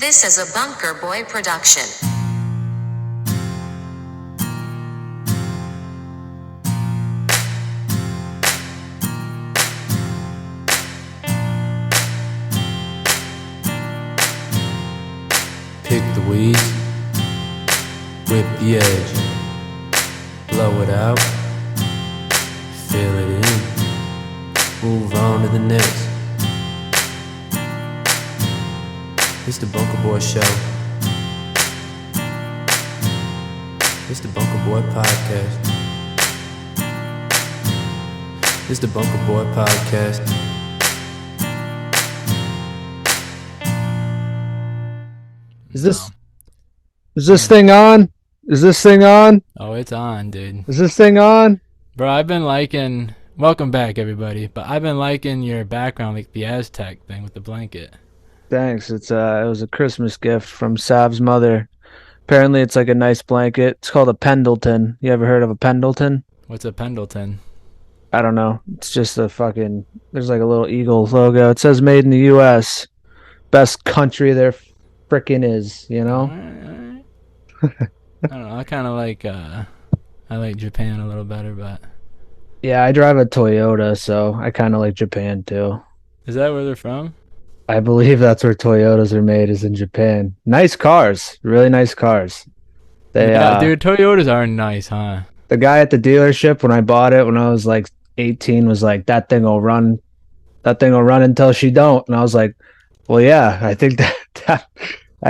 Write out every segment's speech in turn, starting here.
This is a Bunker Boy production. Pick the weed, whip the edge, blow it out, fill it in, move on to the next. It's the Bunker Boy Show. It's the Bunker Boy Podcast. It's the Bunker Boy Podcast. Is this thing on? Is this thing on? Oh, it's on, dude. Is this thing on? Bro, I've been liking... Welcome back, everybody. But I've been liking your background, like the Aztec thing with the blanket. Thanks. It was a Christmas gift from Sav's mother. Apparently, it's like a nice blanket. It's called a Pendleton. You ever heard of a Pendleton? What's a Pendleton? I don't know. It's just a fucking... There's like a little eagle logo. It says made in the U.S. Best country there frickin' is, you know? Alright. I don't know. I kind of like... I like Japan a little better, but... Yeah, I drive a Toyota, so I kind of like Japan too. Is that where they're from? I believe that's where Toyotas are made, is in Japan. Nice cars. Really nice cars. Yeah, dude, Toyotas are nice, huh? The guy at the dealership that was like 18 was like, that thing will run until she don't. And I was like, well, yeah, I think that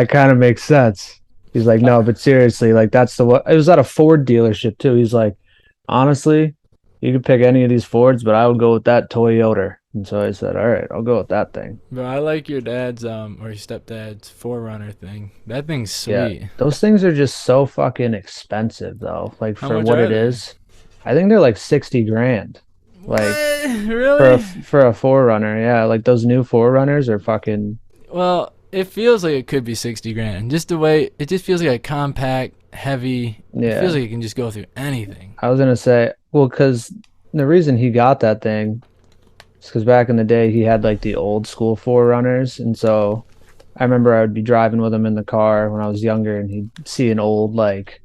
kind of makes sense. He's like, no, but seriously, like it was at a Ford dealership too. He's like, honestly, you could pick any of these Fords, but I would go with that Toyota. And so I said, all right, I'll go with that thing. Bro, I like your dad's, or your stepdad's 4Runner thing. That thing's sweet. Yeah, those things are just so fucking expensive, though. Like, How for much what are it they? is. I think they're like 60 grand. Like, Really? for a 4Runner, yeah. Like, those new 4Runners are fucking... Well, it feels like it could be 60 grand. Just the way, it just feels like a compact, heavy, Yeah. It feels like it can just go through anything. I was going to say, well, because the reason he got that thing is because back in the day, he had, like, the old school 4Runners. And so I remember I would be driving with him in the car when I was younger, and he'd see an old, like,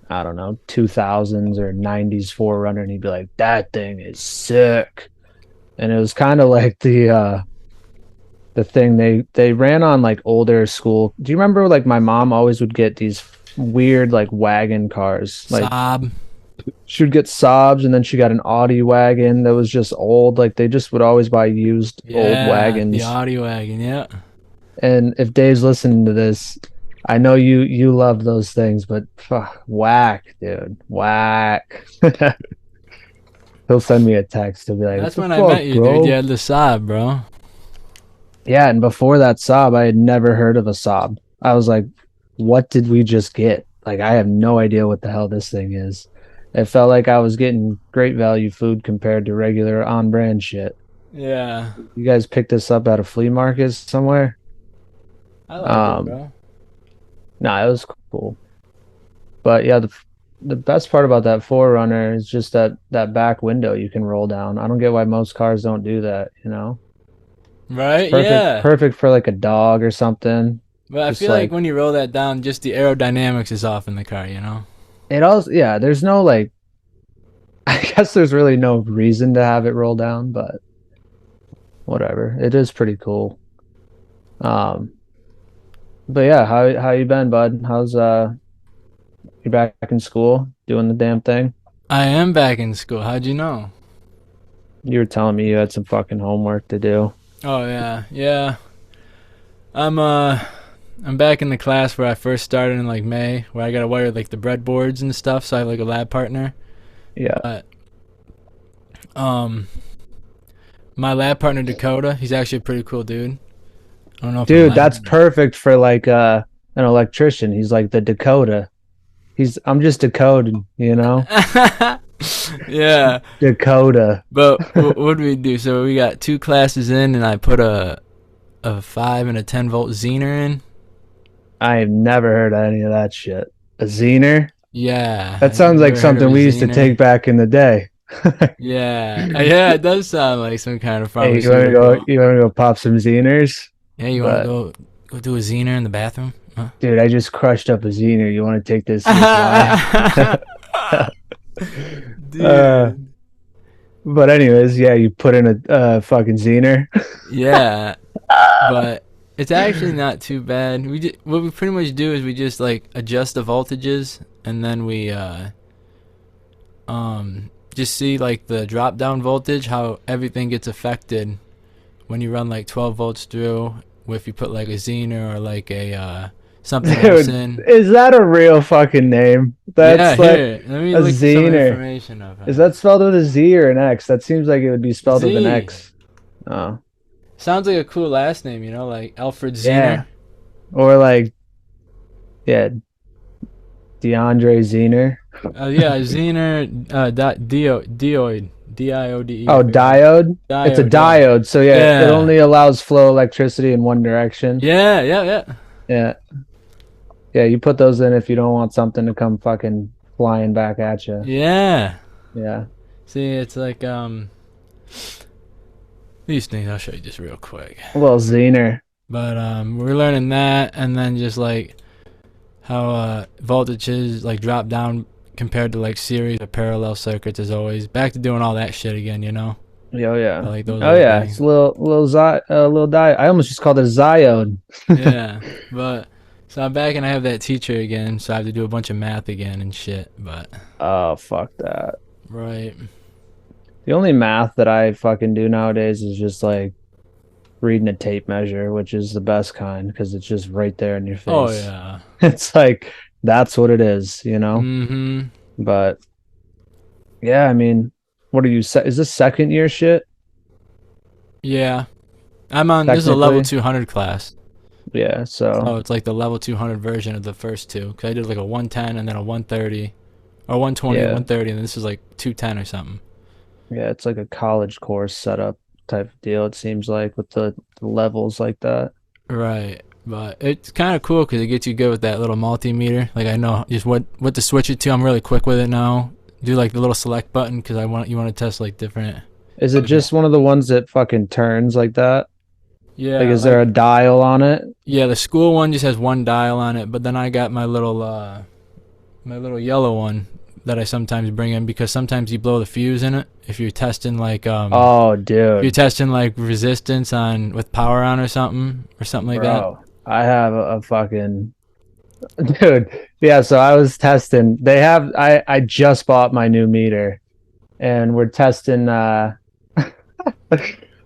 I don't know, 2000s or 90s 4Runner, and he'd be like, that thing is sick. And it was kind of like the thing they ran on, like, older school. Do you remember, like, my mom always would get these weird, like, wagon cars? Like, Saab. she would get Saabs, and then she got an Audi wagon that was just old. Like, they just would always buy used old wagons. The Audi wagon, yeah. And if Dave's listening to this, I know you love those things, but whack, dude, whack. He'll send me a text. He'll be like, That's "What when the I fuck, met you, bro?" dude. You had the Saab, bro. Yeah, and before that Saab, I had never heard of a Saab. I was like, what did we just get? Like, I have no idea what the hell this thing is. It felt like I was getting great value food compared to regular on-brand shit. Yeah. You guys picked this up at a flea market somewhere? I like it, bro. Nah, it was cool. But yeah, the best part about that 4Runner is just that back window you can roll down. I don't get why most cars don't do that, you know? Right? Perfect, Yeah. perfect for like a dog or something. But I Just feel like like- when you roll that down, just the aerodynamics is off in the car, you know? It also, yeah, there's no like, I guess there's really no reason to have it roll down, but whatever. It is pretty cool. But yeah, how you been, bud? How's you back in school doing the damn thing? I am back in school. How'd you know? You were telling me you had some fucking homework to do. Oh, yeah. Yeah. I'm back in the class where I first started in like May, where I gotta wire like the breadboards and stuff, so I have like a lab partner. Yeah. But my lab partner Dakota, he's actually a pretty cool dude. I don't know if Dude, that's perfect for like an electrician. He's like the Dakota. I'm just decoding, you know? Yeah. Dakota. But what do we do? So we got 2 classes in, and I put a 5 and a 10 volt Zener in. I have never heard of any of that shit. A Zener? Yeah. That sounds like something we used to take back in the day. Yeah. Yeah, it does sound like some kind of Hey, pharmaceutical. you wanna go pop some Zeners? Yeah, you want to go Go do a zener in the bathroom. Huh? Dude, I just crushed up a Zener. You want to take this? Here's Dude. but anyways, yeah, you put in a fucking Zener. Yeah, but it's actually not too bad. What we pretty much do is we just like adjust the voltages, and then we just see like the drop down voltage, how everything gets affected when you run like 12 volts through. If you put like a Zener or like a something else Dude, in. is that a real fucking name? That's Yeah, like here. Let me a look some Zener. information up. Is that spelled with a Z or an X? That seems like it would be spelled with an Z. X. Oh, Sounds like a cool last name, like Alfred yeah. Zener. Or like, yeah, DeAndre Zener. Yeah, Zener dioid. D-I-O-D-E. Oh, diode? It's a Diode, yeah. diode. So yeah, it Yeah. only allows flow electricity in one direction. Yeah, yeah, yeah. Yeah. Yeah, you put those in if you don't want something to come fucking flying back at you. Yeah. Yeah. See, it's like these things I'll show you just real quick. Well, Zener. But we're learning that, and then just like how voltages like drop down compared to like series or parallel circuits, as always. Back to doing all that shit again, Oh yeah. I like those Oh little yeah. things. It's a little diode. I almost just called it a Ziode. Yeah, but so I'm back and I have that teacher again, so I have to do a bunch of math again and shit. But Oh, fuck that. right. The only math that I fucking do nowadays is just like reading a tape measure, which is the best kind because it's just right there in your face. Oh yeah. It's like that's what it is, you know? Mm-hmm. But yeah, I mean, what are you is this second year shit? Yeah. I'm on this is a level 200 class. Yeah, So so it's like the level 200 version of the first two. Cause I did like a 110 and then a 130, or 120, Yeah. 130, and this is like 210 or something. yeah, it's like a college course setup type of deal, it seems like, with the levels like that. Right. But it's kind of cool because it gets you good with that little multimeter. Like I know just what to switch it to. I'm really quick with it now. Do like the little select button because you want to test like different. Is it just one of the ones that fucking turns like that? Yeah. Like, is there a dial on it? Yeah, the school one just has one dial on it, but then I got my little yellow one that I sometimes bring in because sometimes you blow the fuse in it if you're testing like Oh, if you're dude. testing like resistance on with power on or something like that. Bro, I have a fucking dude. Yeah, so I was testing. I just bought my new meter and we're testing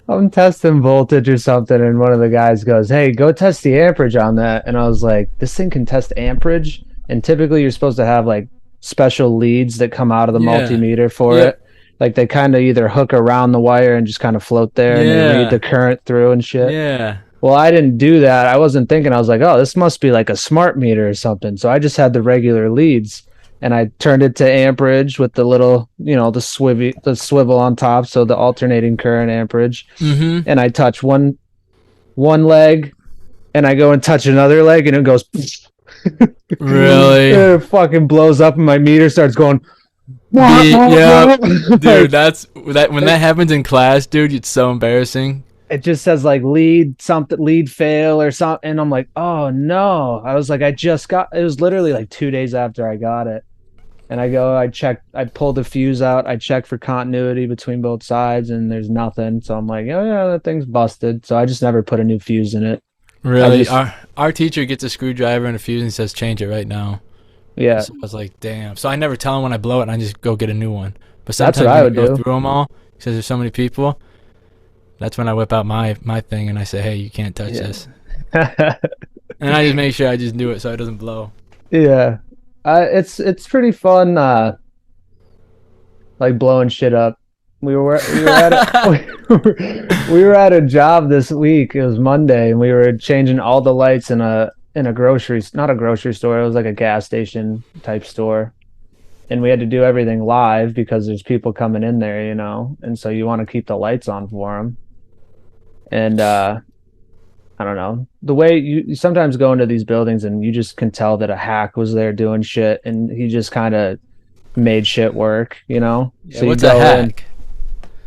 I'm testing voltage or something, and one of the guys goes, "Hey, go test the amperage on that." And I was like, "This thing can test amperage?" And typically, you're supposed to have like special leads that come out of the Yeah. multimeter for Yeah. it. Like they kind of either hook around the wire and just kind of float there, and they Yeah. read the current through and shit. Yeah. Well, I didn't do that. I wasn't thinking. I was like, "Oh, this must be like a smart meter or something." So I just had the regular leads, and I turned it to amperage with the little, the swivel on top, so the alternating current amperage. Mm-hmm. And I touch one leg, and I go and touch another leg, and it goes. Really? It fucking blows up, and my meter starts going. Yeah, Like, dude, that's when that happens in class, dude. It's so embarrassing. it just says like lead fail or something, and I'm like, oh no. I was like, it was literally like 2 days after I got it, and I pulled the fuse out, I checked for continuity between both sides, and there's nothing. So I'm like, oh yeah, that thing's busted. So I just never put a new fuse in it. Really, our teacher gets a screwdriver and a fuse and says change it right now. Yeah. So I was like, damn. So I never tell him when I blow it, and I just go get a new one. But That's sometimes what I when would go do. through them all because there's so many people. That's when I whip out my thing and I say, hey, you can't touch Yeah. this, and I just make sure I just do it so it doesn't blow. Yeah. It's pretty fun, like blowing shit up. We were at we were at a job this week. It was Monday, and we were changing all the lights in a not a grocery store. It was like a gas station type store, and we had to do everything live because there's people coming in there, and so you want to keep the lights on for them. And I don't know, the way you sometimes go into these buildings and you just can tell that a hack was there doing shit, and he just kind of made shit work, Yeah, So you what's go a in. hack?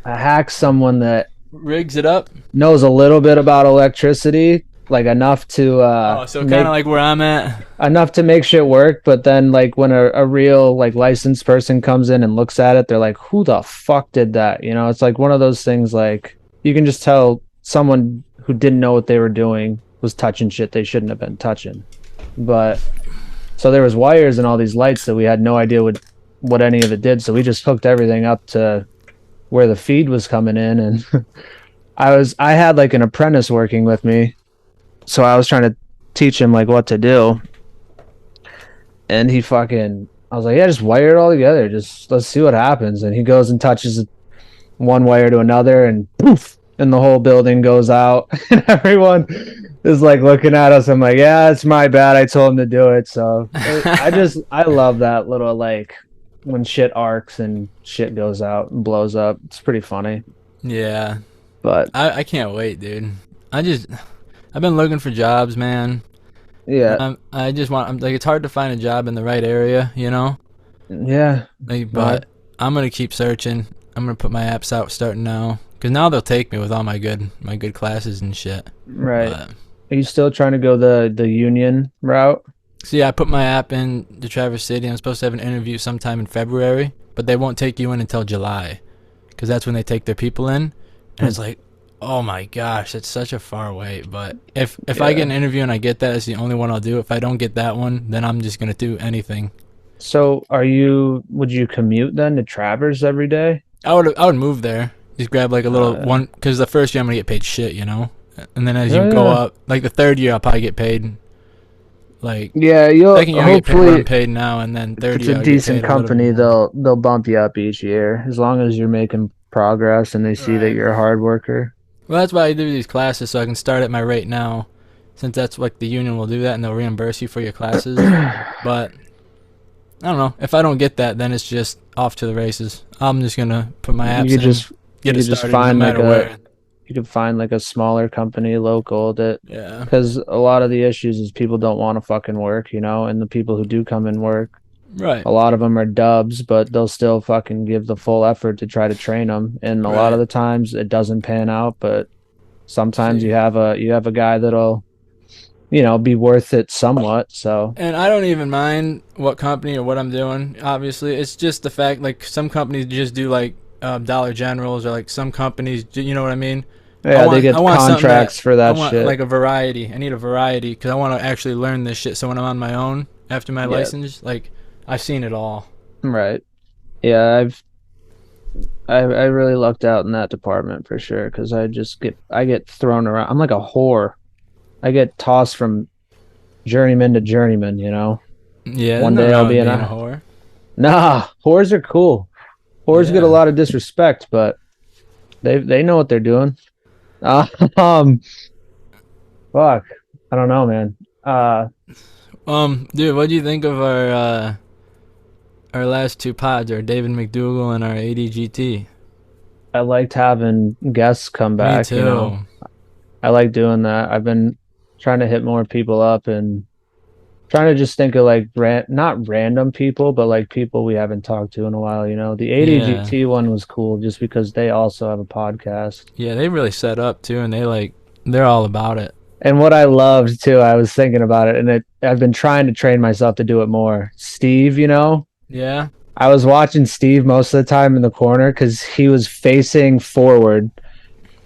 A hack's someone that Rigs it up. knows a little bit about electricity, like enough to So kind of like where I'm at. enough to make shit work, but then like when a real like licensed person comes in and looks at it, they're like, who the fuck did that? You know, it's like one of those things like you can just tell someone who didn't know what they were doing was touching shit they shouldn't have been touching. But so there was wires and all these lights that we had no idea what any of it did, so we just hooked everything up to where the feed was coming in. And I had like an apprentice working with me, so I was trying to teach him like what to do, and I was like, yeah, just wire it all together, just let's see what happens. And he goes and touches one wire to another, and poof, and the whole building goes out. And everyone is like looking at us. I'm like, yeah, it's my bad, I told him to do it. So I love that little like when shit arcs and shit goes out and blows up. It's pretty funny. Yeah. But I can't wait, dude. I've been looking for jobs, man. yeah. I just want, like, it's hard to find a job in the right area, you know? Yeah. Like, but I'm going to keep searching. I'm going to put my apps out starting now. Because now they'll take me with all my good classes and shit. Right. But, are you still trying to go the union route? so, yeah, I put my app in to Traverse City. I'm supposed to have an interview sometime in February. But they won't take you in until July. Because that's when they take their people in. And it's like, oh my gosh, it's such a far wait. But if I get an interview and I get that, it's the only one I'll do. If I don't get that one, then I'm just gonna do anything. So would you commute then to Traverse every day? I would move there. Just grab like a little one, because the first year I'm gonna get paid shit, you know. And then as you go up, like the third year I'll probably get paid. Like you'll second year I get paid what hopefully I'm paid now, and then third if year it's a I'll get decent paid a little company, more. they'll bump you up each year as long as you're making progress and they see that Right. you're a hard worker. Well, that's why I do these classes, so I can start at my rate now, since that's like the union will do that and they'll reimburse you for your classes. But I don't know. If I don't get that, then it's just off to the races. I'm just gonna put my apps in, get it started, no matter where. You could find like a smaller company local that, Yeah. because a lot of the issues is people don't want to fucking work, you know, and the people who do come and work, Right. a lot of them are dubs, but they'll still fucking give the full effort to try to train them. And a lot of the times it doesn't pan out, but sometimes you have a guy that'll, you know, be worth it somewhat. So, And I don't even mind what company or what I'm doing. Obviously, it's just the fact, like, some companies just do like Dollar Generals, or like some companies, you know what I mean? yeah, they get I want something contracts for that I want shit. like a variety. I need a variety because I want to actually learn this shit. So when I'm on my own after my Yeah. license, like, I've seen it all. Right. Yeah, I really lucked out in that department for sure, because I get thrown around. I'm like a whore. I get tossed from journeyman to journeyman, you know. Yeah. One there's day nothing I'll wrong be with in being a whore. Nah, whores are cool. Whores get a Yeah. lot of disrespect, but they know what they're doing. Um, fuck. I don't know, man. Dude, what do you think of our last two pods, our David McDougal and our ADGT? I liked having guests come back, Me too. you know. I like doing that. I've been trying to hit more people up and trying to just think of like not random people, but like people we haven't talked to in a while, you know. The ADGT one was cool just because they also have a podcast. Yeah, they really set up too, and they're all about it. And what I loved too, I was thinking about it, and I've been trying to train myself to do it more. Steve, you know, Yeah. I was watching Steve most of the time in the corner because he was facing forward.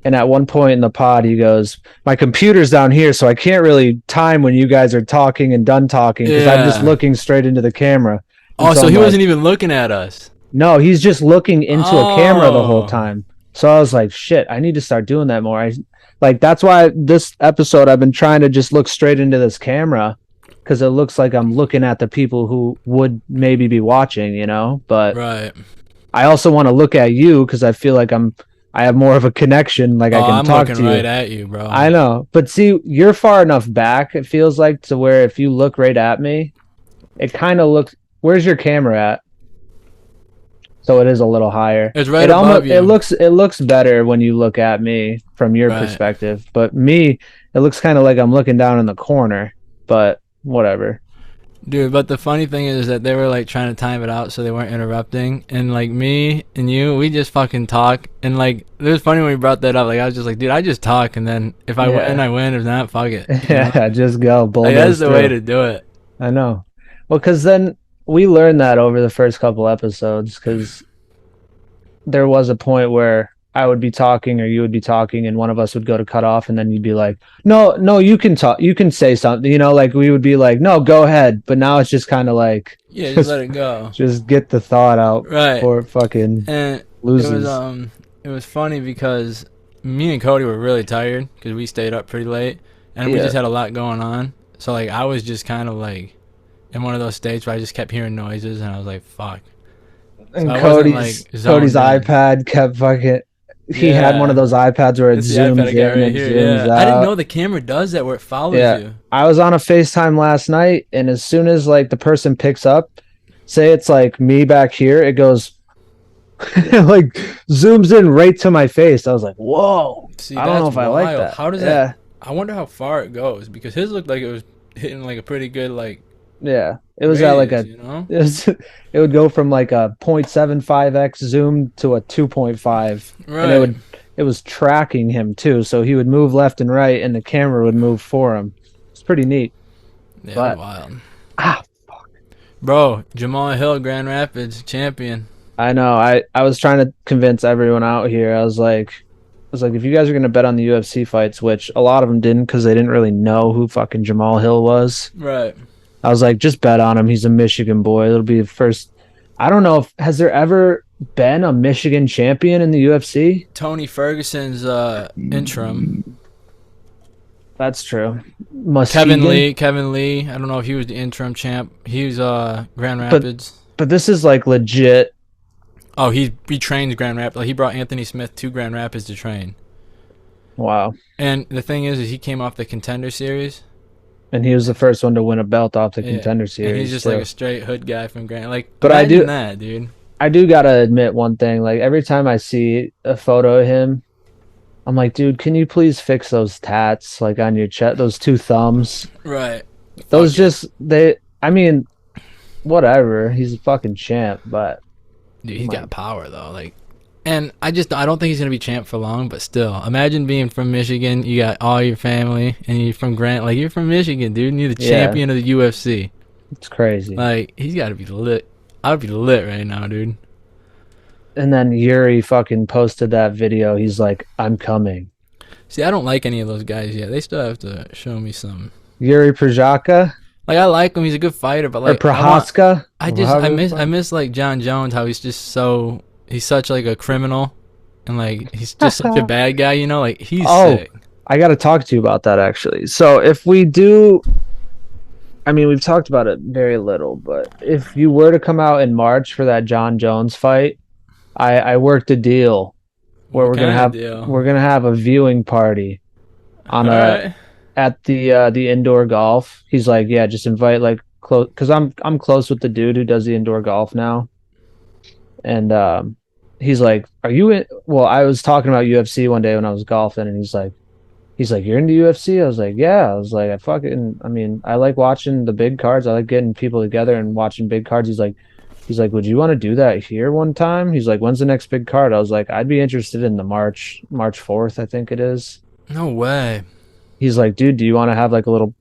And at one point in the pod, he goes, "My computer's down here, so I can't really time when you guys are talking and done talking because I'm just Yeah. looking straight into the camera." And Oh, so I'm he like, wasn't even looking at us. No, he's just looking into a camera the whole Oh. time. So I was like, shit, I need to start doing that more. That's why this episode I've been trying to just look straight into this camera, because it looks like I'm looking at the people who would maybe be watching, you know. But Right. I also want to look at you because I feel like I have more of a connection, like I can I'm talk looking to you. right at you, bro. I know, but see, you're far enough back, it feels like, to where if you look right at me, it kind of looks. Where's your camera at? So it is a little higher. It's right above you. It looks better when you look at me from your Right. perspective, but me, it looks kind of like I'm looking down in the corner. But whatever. Dude, but the funny thing is that they were like trying to time it out so they weren't interrupting, and like me and you, we just fucking talk, and like it was funny when we brought that up. Like I was just like, dude, I just talk, and then if I win, I win. If not, fuck it. Yeah, just go. Like, that's the way to do it. I know. Well, because then we learned that over the first couple episodes, because there was a point where I would be talking or you would be talking and one of us would go to cut off and then you'd be like, no, you can talk, you can say something, like we would be like, no, go ahead. But now it's just kind of like, yeah, just let it go. Just get the thought out right before it fucking loses. It was funny because me and Cody were really tired because we stayed up pretty late and we just had a lot going on. So like I was just kind of like in one of those states where I just kept hearing noises and I was like, fuck. And so Cody's iPad kept fucking. He had one of those iPads where it zooms in and zooms out. I didn't know the camera does that where it follows you. I was on a FaceTime last night, and as soon as like the person picks up, say it's like me back here, it goes like zooms in right to my face. I was like, whoa. See, I don't know if I like that. How does that? I wonder how far it goes because his looked like it was hitting like a pretty good like. Yeah, it was at like a. It would go from like a 0.75x zoom to a 2.5, and it was tracking him too. So he would move left and right, and the camera would move for him. It's pretty neat. Yeah, but, wild. Fuck. Bro, Jamal Hill, Grand Rapids champion. I know. I was trying to convince everyone out here. I was like, if you guys are gonna bet on the UFC fights, which a lot of them didn't because they didn't really know who fucking Jamal Hill was. Right. I was like, just bet on him. He's a Michigan boy. It'll be the first. I don't know has there ever been a Michigan champion in the UFC? Tony Ferguson's interim. That's true. Kevin Lee. I don't know if he was the interim champ. He was Grand Rapids. But this is like legit. Oh, he trains Grand Rapids. Like, he brought Anthony Smith to Grand Rapids to train. Wow. And the thing is he came off the Contender Series. And he was the first one to win a belt off the Contender Series. And he's just like a straight hood guy from Grand. Like, but imagine that, dude. I do gotta admit one thing. Like every time I see a photo of him, I'm like, dude, can you please fix those tats like on your chest, those two thumbs? Right. Those I mean, whatever. He's a fucking champ, but dude, he's got power though. Like, and I don't think he's gonna be champ for long. But still, imagine being from Michigan. You got all your family, and you're from Like, you're from Michigan, dude. And you're the champion of the UFC. It's crazy. Like, he's got to be lit. I would be lit right now, dude. And then Yuri fucking posted that video. He's like, I'm coming. See, I don't like any of those guys yet. They still have to show me some. Yuri Prochazka? Like, I like him. He's a good fighter, but like, or Prochazka? I miss like John Jones. How he's just he's such like a criminal, and like he's just such a bad guy. Like he's sick. I got to talk to you about that actually. So if we do, I mean, we've talked about it very little, but if you were to come out in March for that John Jones fight, I worked a deal where we're gonna have a viewing party on at the indoor golf. He's like, yeah, just invite like close, because I'm close with the dude who does the indoor golf now, and he's like, are you in? Well, I was talking about UFC one day when I was golfing, and he's like, you're into UFC? I was like, yeah. I was like, I like watching the big cards. I like getting people together and watching big cards. He's like, would you want to do that here one time? He's like, when's the next big card? I was like, I'd be interested in the March 4th, I think it is. No way. He's like, dude, do you want to have like a little...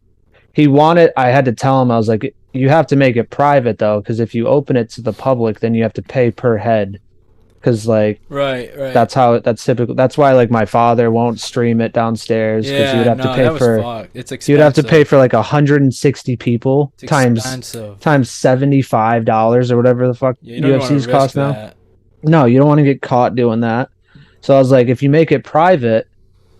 I had to tell him, I was like, you have to make it private though, because if you open it to the public, then you have to pay per head. Because like, right. That's typical. That's why like my father won't stream it downstairs because you would have to pay for. It's expensive. You'd have to pay for like 160 people times $75 or whatever the fuck UFC's cost now. That. No, you don't want to get caught doing that. So I was like, if you make it private,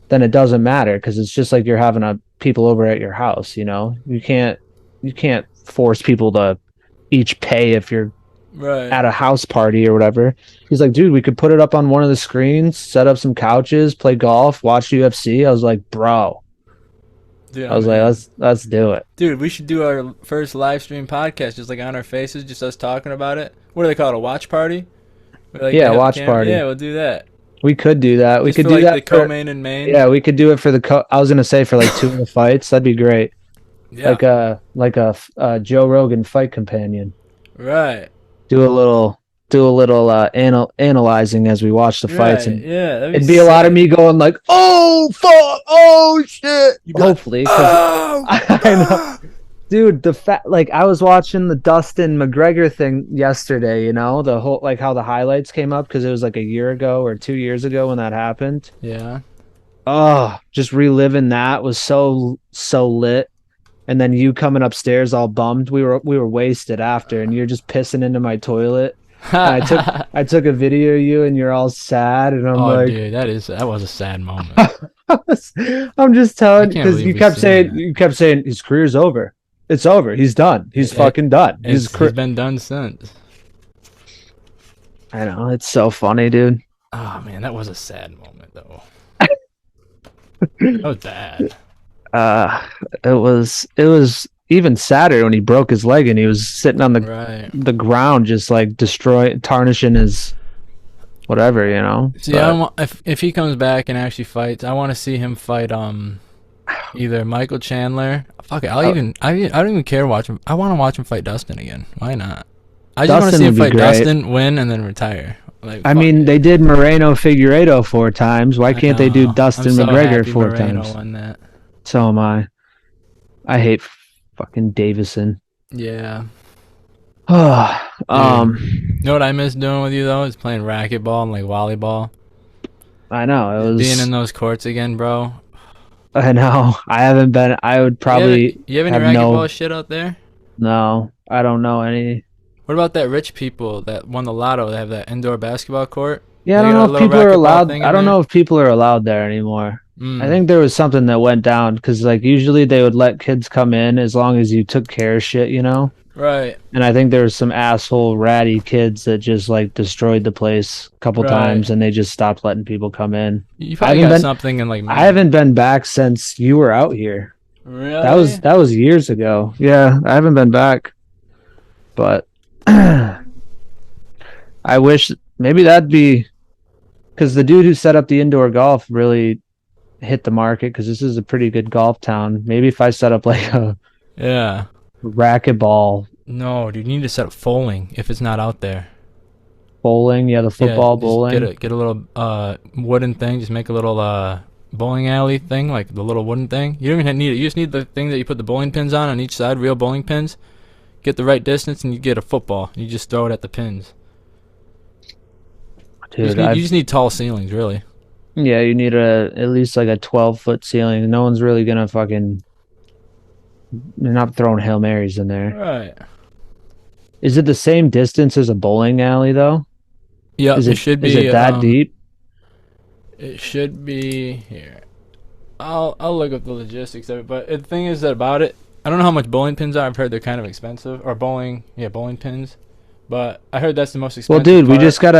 then it doesn't matter because it's just like you're having people over at your house. You can't force people to each pay if you're at a house party or whatever. He's like, dude, we could put it up on one of the screens, set up some couches, play golf, watch UFC. I was like, bro. Dude, I was like, let's do it. Dude, we should do our first live stream podcast just like on our faces, just us talking about it. What do they call it? A watch party? Like, watch party. Yeah, we'll do that. We could do that. We could do like that the co-main and main. Yeah, we could do it for I was gonna say for like 2 of the fights. That'd be great. Yeah. like a Joe Rogan fight companion. Right. Do a little analyzing as we watch the fights, Right. and Yeah. That'd be it'd be a lot of sick. me going like, "Oh fuck, oh shit." You'd be like, Hopefully, because oh, I know, dude. Like I was watching the Dustin McGregor thing yesterday. The whole like how the highlights came up because it was like a year ago or 2 years ago when that happened. yeah. Oh, just reliving that was so lit. And then you coming upstairs all bummed. We were wasted after, and you're just pissing into my toilet. And I took a video of you, and you're all sad, and I'm Oh, like, dude, that was a sad moment. I'm just I telling can't because believe you we kept seen saying that. you kept saying his career's over. It's over. He's done. He's fucking done. He's been done since. I know, it's so funny, dude. Oh man, that was a sad moment though. That was bad. Uh, it was even sadder when he broke his leg and he was sitting on the Right. ground, just like tarnishing his whatever, See, I want if he comes back and actually fights, I want to see him fight either Michael Chandler. Fuck it, I don't even care watch him. I want to watch him fight Dustin again. Why not? I just want to Dustin see him would be fight great. Dustin, win, and then retire. Like, I fuck mean, it. they did Moreno Figueiredo 4 times. Why I can't they do know. Dustin I'm so McGregor happy 4 times? Moreno won that. So am I. I hate fucking Davison. Yeah. um, You know what I miss doing with you though is playing racquetball and like volleyball. I know it Being was. in those courts again, bro. I know. I haven't been. I would probably You have any have racquetball shit out there? no. I don't know any. What about that rich people that won the lotto? They have that indoor basketball court. Yeah, I They don't got know a if little people are racquetball allowed. thing I in don't there? know if people are allowed there anymore. I think there was something that went down because like usually they would let kids come in as long as you took care of shit. Right. And I think there was some asshole ratty kids that just like destroyed the place a couple times, Right. and they just stopped letting people come in. You I probably haven't got been something in like I haven't been back since you were out here. Really? That was years ago. Yeah, I haven't been back. But I wish maybe that'd be because the dude who set up the indoor golf really hit the market because this is a pretty good golf town. Maybe if I set up like a Yeah. racquetball No, dude, you need to set up bowling if it's not out there. bowling, yeah, the football Just bowling. get a little wooden thing. Just make a little bowling alley thing, like the little wooden thing. You don't even need it. You just need the thing that you put the bowling pins on each side, real bowling pins. Get the right distance, and you get a football. You just throw it at the pins. Dude, You just need tall ceilings, really. yeah, you need at least like a 12-foot ceiling. No one's really gonna fucking. They're not throwing Hail Marys in there. Right. Is it the same distance as a bowling alley though? Yeah, Is it should be. Is it that deep? It should be here. I'll look up the logistics of it, but the thing is that about it, I don't know how much bowling pins are. I've heard they're kind of expensive, or bowling pins. But I heard that's the most expensive. Well, dude, part.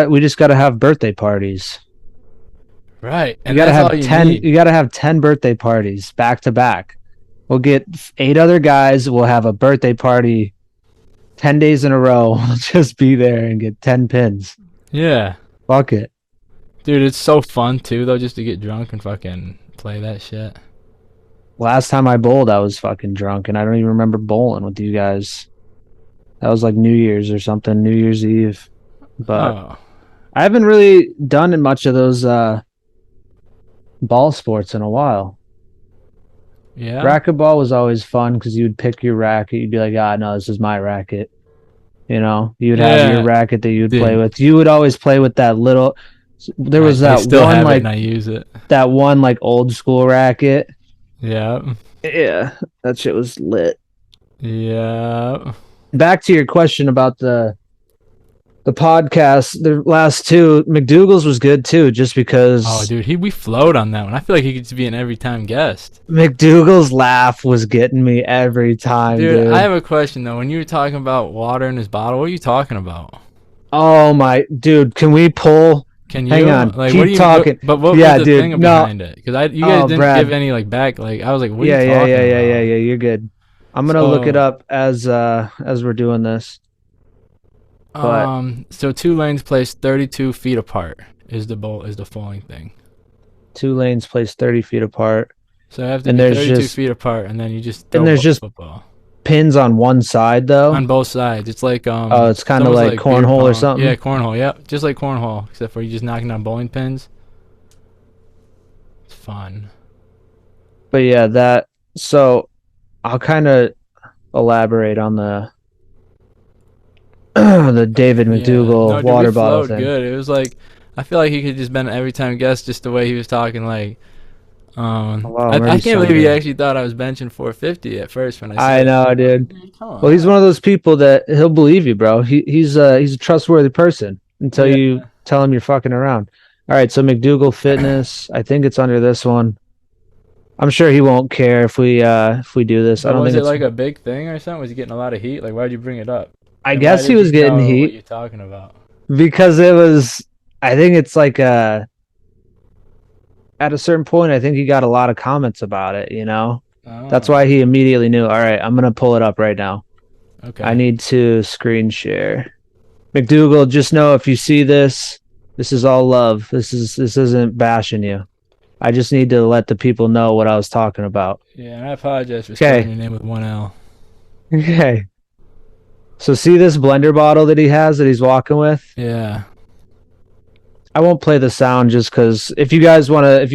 we just gotta have birthday parties. Right, and You gotta that's have all you 10. need. You gotta have 10 birthday parties back to back. We'll get 8 other guys. We'll have a birthday party 10 days in a row. We'll just be there and get 10 pins. Yeah, Fuck it. dude, it's so fun too, though, just to get drunk and fucking play that shit. Last time I bowled, I was fucking drunk, and I don't even remember bowling with you guys. That was like New Year's or something, New Year's Eve. But Oh, I haven't really done much of those ball sports in a while. yeah. Racquetball was always fun because you'd pick your racket. You'd be like, ah, no, this is my racket. You'd have your Yeah, racket that you'd dude. play with. You would always play with that little. There was I that still one have it like and I use it. that one like old school racket. Yeah, Yeah, that shit was lit. yeah. Back to your question about the podcast, the last two, McDougal's was good too, just because Oh, dude, we flowed on that one. I feel like he could be an every time guest. McDougal's laugh was getting me every time, Dude, dude. I have a question though. When you were talking about water in his bottle, what are you talking about? Oh my dude, can we pull? Can you Hang on, like keep what do you talking. But what Yeah, was the dude, thing no. behind it? Because you guys Oh, didn't Brad. give any like back. Like I was like, what Yeah, are you yeah, talking yeah, about? yeah, yeah. You're good. I'm gonna look it up as we're doing this. But So 2 lanes placed 32 feet apart is the falling thing. 2 lanes placed 30 feet apart. So I have to And be there's 32 just feet apart, and then you just throw there's just football pins on one side though. on both sides. It's like Oh, it's kind of almost like beer cornhole or pong. Yeah, something. cornhole. Yep, just like cornhole, except for you just knocking down bowling pins. It's fun. But yeah, that so I'll kind of elaborate on the the David Yeah. McDougal No, dude, we water bottle flowed thing. good. It was like I feel like he could just been every time guest just the way he was talking. Like, Oh, wow, I'm I already can't believe sounding. he actually thought I was benching 450 at first when I I said it. know, dude. Dude, come Well, he's on. one of those people that he'll believe you, bro. He's a trustworthy person until Yeah. you tell him you're fucking around. All right, so McDougal Fitness, I think it's under this one. I'm sure he won't care if we do this. I But don't was think it it's. like a big thing or something? Was he getting a lot of heat? Like, why'd you bring it up? I And why guess he did was he getting know what heat you're talking about? because it was. I think it's like at a certain point. I think he got a lot of comments about it. That's Oh, why he immediately knew. All right, I'm gonna pull it up right now. I okay. need to screen share. McDougal, just know if you see this, this is all love. This isn't bashing you. I just need to let the people know what I was talking about. Yeah, and I apologize for spelling Okay. your name with one L. Okay. So see this blender bottle that he has that he's walking with? Yeah. I won't play the sound just because if you guys wanna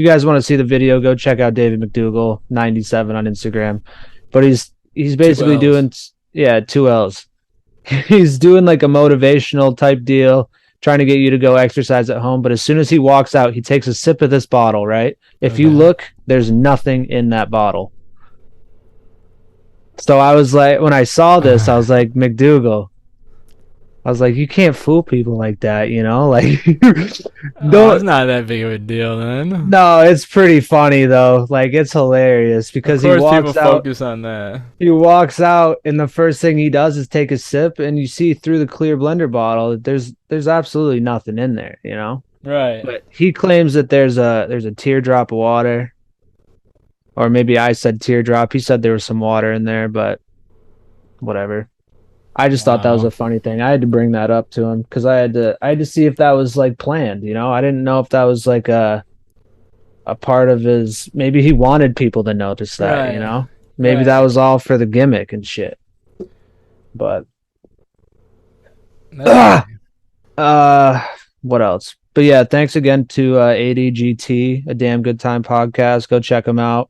see the video, go check out David McDougal 97 on Instagram. But he's Two basically L's. doing, yeah, two L's. He's doing like a motivational type deal, trying to get you to go exercise at home. But as soon as he walks out, he takes a sip of this bottle, right? If you Okay. look, there's nothing in that bottle. So I was like, when I saw this, I was like, McDougal. I was like, you can't fool people like that, Like, Oh, it's don't. not that big of a deal then. No, it's pretty funny though. Like, it's hilarious Of because he course, people walks out. focus on that. He walks out, and the first thing he does is take a sip, and you see through the clear blender bottle that there's absolutely nothing in there. Right. But he claims that there's a teardrop of water, or maybe I said teardrop. He said there was some water in there, but whatever. I just thought that was Wow. a funny thing. I had to bring that up to him because I had to see if that was like planned. I didn't know if that was like a part of his. Maybe he wanted people to notice that. Right. Maybe that Right. was all for the gimmick and shit. But That's funny. what else? But yeah, thanks again to ADGT, a damn good time podcast. Go check them out.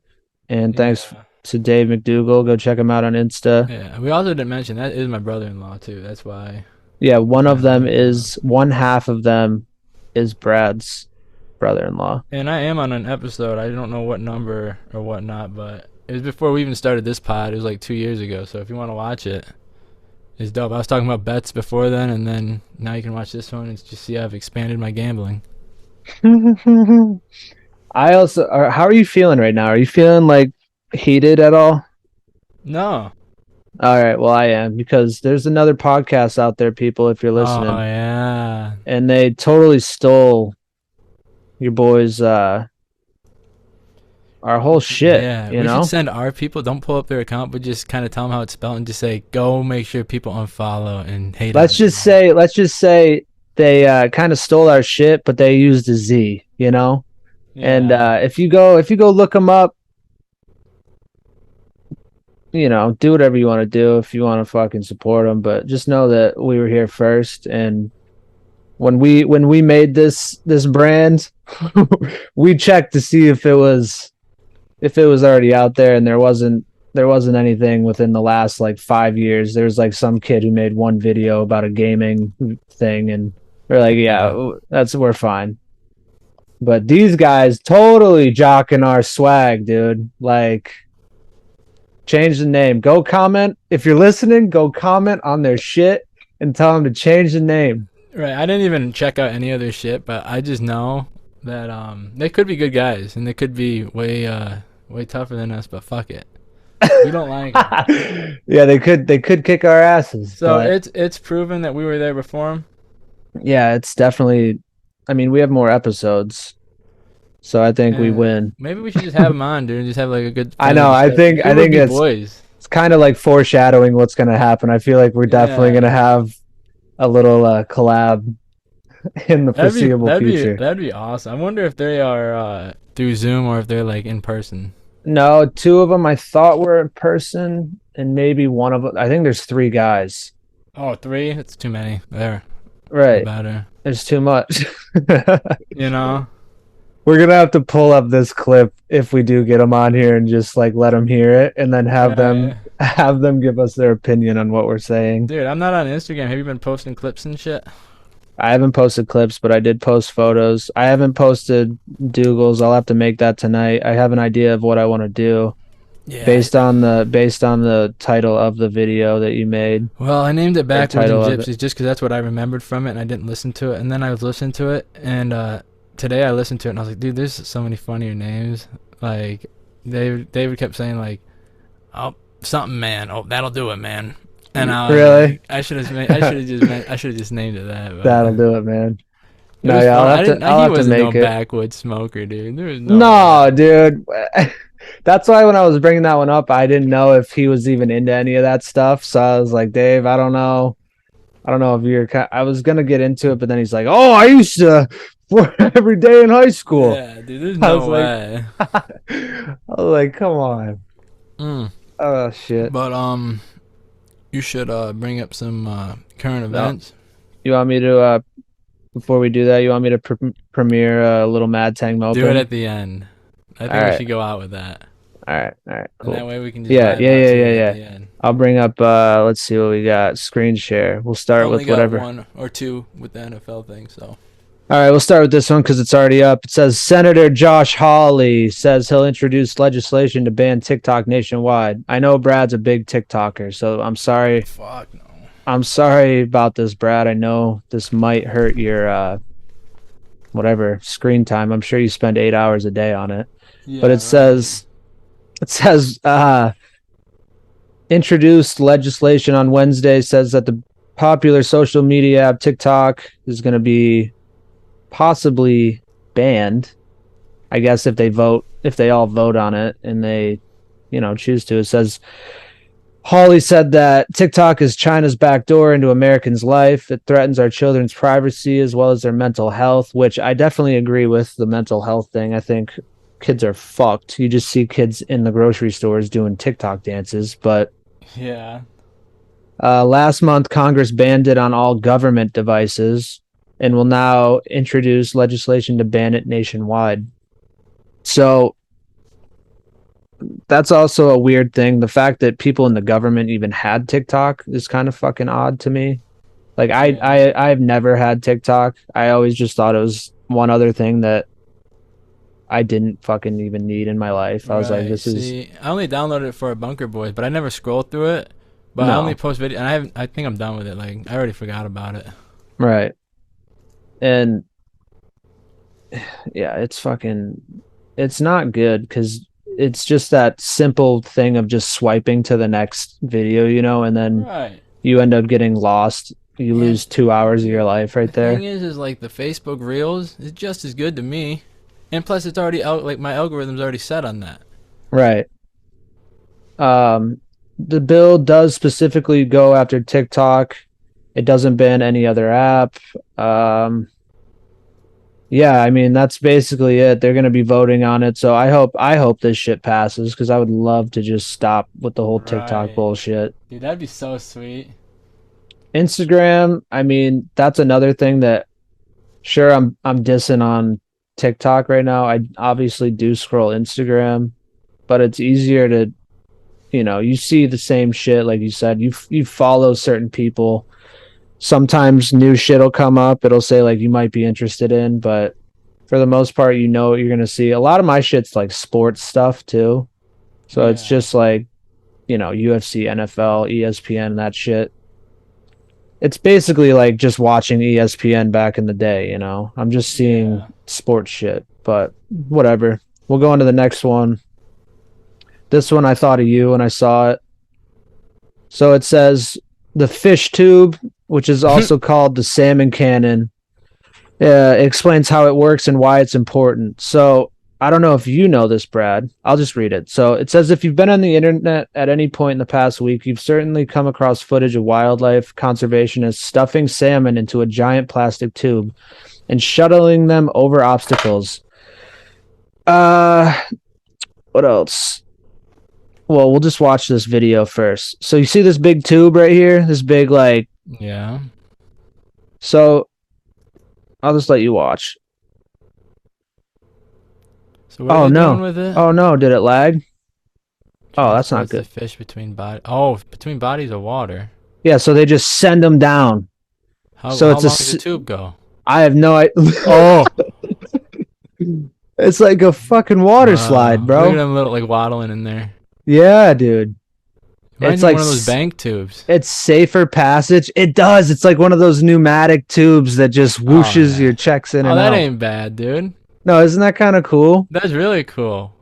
And thanks Yeah. to Dave McDougal. Go check him out on Insta. Yeah. We also didn't mention that is my brother-in-law too. That's why. Yeah, one half of them is Brad's brother-in-law. And I am on an episode. I don't know what number or whatnot, but it was before we even started this pod. It was like 2 years ago. So if you want to watch it, it's dope. I was talking about bets before then, and then now you can watch this one and just see I've expanded my gambling. I also how are you feeling right now? Are you feeling like heated at all? No. All right, well I am because there's another podcast out there, people, if you're listening, Oh yeah. and they totally stole your boys our whole shit, Yeah, you we know? should send our people. Don't pull up their account, but just kind of tell them how it's spelled and just say, "Go make sure people unfollow and hate." Let's on just say they kind of stole our shit, but they used a Z, it." And Yeah. if you go look them up, do whatever you want to do if you want to fucking support them, but just know that we were here first, and when we made this brand, we checked to see if it was already out there, and there wasn't anything within the last like 5 years. There was like some kid who made one video about a gaming thing, and we're like, yeah, we're fine. But these guys totally jocking our swag, dude. Like, change the name. Go comment if you're listening. Go comment on their shit and tell them to change the name. Right. I didn't even check out any other shit, but I just know that they could be good guys and they could be way tougher than us. But fuck it, we don't like 'em. Yeah, they could kick our asses. So but it's proven that we were there before them. yeah, it's definitely. I mean, we have more episodes, so I think we win. Maybe we should just have them on, dude, and just have like a good. I know. I think it's boys. it's kind of like foreshadowing what's gonna happen. I feel like we're definitely Yeah. gonna have a little collab in the foreseeable future. That'd be awesome. I wonder if they are through Zoom or if they're like in person. No, two of them I thought were in person, and maybe one of them. I think there's three guys. Oh, three? That's too many. There, feel Right. better. There's too much. You know? We're gonna have to pull up this clip if we do get them on here and just like let them hear it, and then Yeah. have them give us their opinion on what we're saying. Dude, I'm not on Instagram. Have you been posting clips and shit? I haven't posted clips, but I did post photos. I haven't posted Dougals. I'll have to make that tonight. I have an idea of what I want to do Yeah. based on the title of the video that you made. Well, I named it Or Backwards and title of it. Gypsies just because that's what I remembered from it, and I didn't listen to it. And then I was listening to it, and today I listened to it, and I was like, dude, there's so many funnier names. Like, David kept saying, like, oh, something man. Oh, that'll do it, man. And I was Really? like, I should have just named it that. But That'll do it, man. it No, was yeah, fun. I'll He have to wasn't no make it. backwoods smoker, dude. There was no No, way. dude. That's why when I was bringing that one up, I didn't know if he was even into any of that stuff. So I was like, Dave, I don't know. I don't know if you're. I was gonna get into it, but then he's like, "Oh, I used to for every day in high school." Yeah, dude, there's I was no like, way. I was like, "Come on." Mm. Oh shit. But you should bring up some current No, events. you want me to before we do that, you want me to premiere a little MadTang Do it Moping? at the end. I All think we right, should go out with that, all right, and that cool. way we can just Yeah, vibe yeah, out yeah, to yeah, it at yeah. the end. I'll bring up. Let's see what we got. Screen share. We'll I start only with got whatever. one or two with the NFL thing, so All right, we'll start with this one because it's already up. It says Senator Josh Hawley says he'll introduce legislation to ban TikTok nationwide. I know Brad's a big TikToker, so I'm sorry. fuck no. I'm sorry about this, Brad. I know this might hurt your whatever screen time. I'm sure you spend 8 hours a day on it. But Yeah, it right. says introduced legislation on Wednesday says that the popular social media app TikTok is going to be possibly banned. I guess if they all vote on it and they, choose to. It says Hawley said that TikTok is China's backdoor into Americans' life. It threatens our children's privacy as well as their mental health, which I definitely agree with the mental health thing. I think kids are fucked. You just see kids in the grocery stores doing TikTok dances. But Yeah. last month, Congress banned it on all government devices and will now introduce legislation to ban it nationwide. So that's also a weird thing. The fact that people in the government even had TikTok is kind of fucking odd to me. Like Yeah. I've never had TikTok. I always just thought it was one other thing that I didn't fucking even need in my life. I was like, Right. this is See, I only downloaded it for a Bunker Boys, but I never scrolled through it. But I only no, post video, and I haven't. I think I'm done with it. Like I already forgot about it. right. And yeah, it's not good because it's just that simple thing of just swiping to the next video, and then Right. you end up getting lost. You And lose 2 hours of your life the right thing there. is like the Facebook Reels is just as good to me, and plus it's already out. Like my algorithm's already set on that. Right. Um, the bill does specifically go after TikTok. It doesn't ban any other app. Um, yeah, I mean that's basically it. They're gonna be voting on it, so I hope this shit passes because I would love to just stop with the whole TikTok Right. bullshit. Dude, that'd be so sweet. Instagram, I mean, that's another thing that sure I'm dissing on TikTok right now. I obviously do scroll Instagram, but it's easier to, you see the same shit like you said. You follow certain people. Sometimes new shit will come up. It'll say like you might be interested in, but for the most part, you know what you're gonna see. A lot of my shit's like sports stuff too. So it's Yeah. just like, UFC, NFL, ESPN, that shit. It's basically like just watching ESPN back in the day, I'm just seeing Yeah. sports shit, but whatever. We'll go on to the next one. This one I thought of you when I saw it. So it says the fish tube, which is also called the salmon cannon. It explains how it works and why it's important. So I don't know if you know this, Brad. I'll just read it. So it says if you've been on the internet at any point in the past week, you've certainly come across footage of wildlife conservationists stuffing salmon into a giant plastic tube and shuttling them over obstacles. Uh, What else? Well, we'll just watch this video first. So you see this big tube right here? This big, like... Yeah. So, I'll just let you watch. So what are they doing with it? Oh, no. Did it lag? Oh, that's not Transports good. the fish between bodies. Oh, between bodies of water. Yeah, so they just send them down. How So long it's does the tube go? I have no idea. Oh, It's like a fucking water slide, look at bro. them little like waddling in there. Yeah, dude. Reminds It's me of like one of those bank tubes. It's safer passage. It does. It's like one of those pneumatic tubes that just whooshes yeah. your checks in Oh, and that out. ain't bad, dude. No, isn't that kind of cool? That's really cool.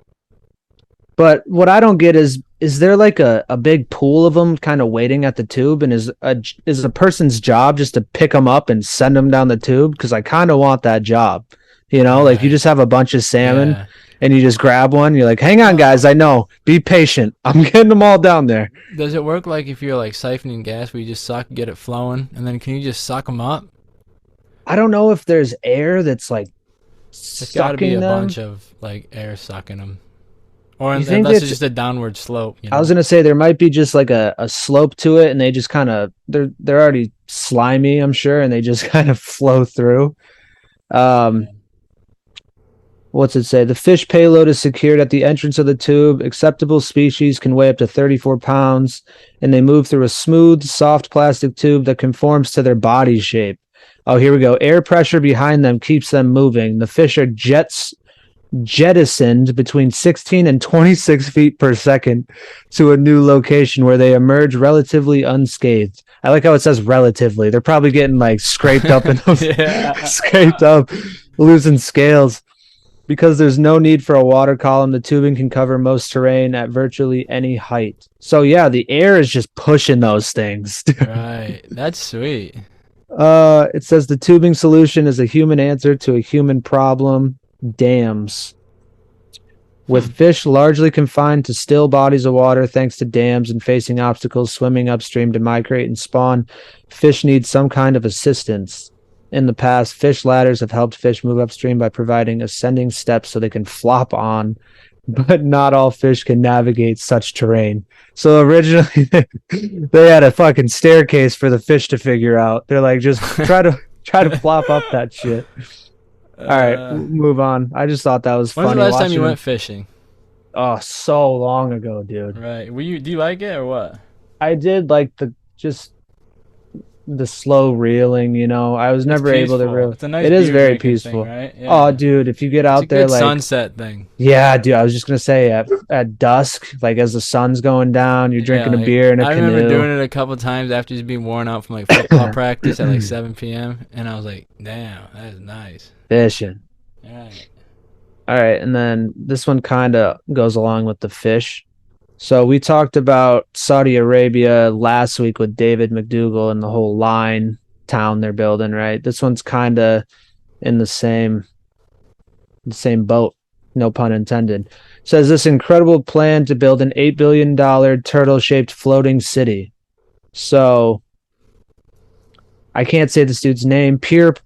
But what I don't get is there like a big pool of them kind of waiting at the tube, and is a person's job just to pick them up and send them down the tube? Because I kind of want that job. You know, like you Right. just have a bunch of salmon Yeah. and you just grab one. You're like, hang on, guys. I know. Be patient. I'm getting them all down there. Does it work like if you're like siphoning gas where you just suck, get it flowing, and then can you just suck them up? I don't know if there's air that's like There's got to be sucking a them. bunch of like air sucking them. Or You think unless it's- it's just a downward slope. You know? I was gonna say there might be just like a slope to it, and they just kind of they're already slimy, I'm sure, and they just kind of flow through. What's it say? The fish payload is secured at the entrance of the tube. Acceptable species can weigh up to 34 pounds, and they move through a smooth, soft plastic tube that conforms to their body shape. Oh, here we go. Air pressure behind them keeps them moving. The fish are jettisoned between 16 and 26 feet per second to a new location where they emerge relatively unscathed. I like how it says relatively. They're probably getting like scraped up in those scraped up, losing scales. Because there's no need for a water column, the tubing can cover most terrain at virtually any height. So yeah, the air is just pushing those things. Right. That's sweet. It says the tubing solution is a human answer to a human problem. Dams. With fish largely confined to still bodies of water thanks to dams and facing obstacles swimming upstream to migrate and spawn, fish need some kind of assistance. In the past, fish ladders have helped fish move upstream by providing ascending steps so they can flop on, but not all fish can navigate such terrain. So originally they had a fucking staircase for the fish to figure out. They're like, just try to flop up that shit. All right, move on. I just thought that was funny. When's the last time watching you them. went fishing? Oh, so long ago, dude. Right. Do you like it or what? I did like the slow reeling, you know. I was never able to peaceful. reel. It's a nice It is beer very drinking peaceful. thing, right? Yeah. Oh, dude, if you get out It's a there good like sunset thing. yeah, dude, I was just gonna say at dusk, like as the sun's going down, you're drinking Yeah, a beer in a I canoe. remember doing it a couple times after just being worn out from like football practice at like 7 p.m. And I was like, damn, that is nice. Fishing. Right. All right, and then this one kind of goes along with the fish. So we talked about Saudi Arabia last week with David McDougall and the whole line town they're building, right? This one's kind of in the same boat, no pun intended. Says this incredible plan to build an $8 billion turtle-shaped floating city. So I can't say this dude's name. Pierpaolo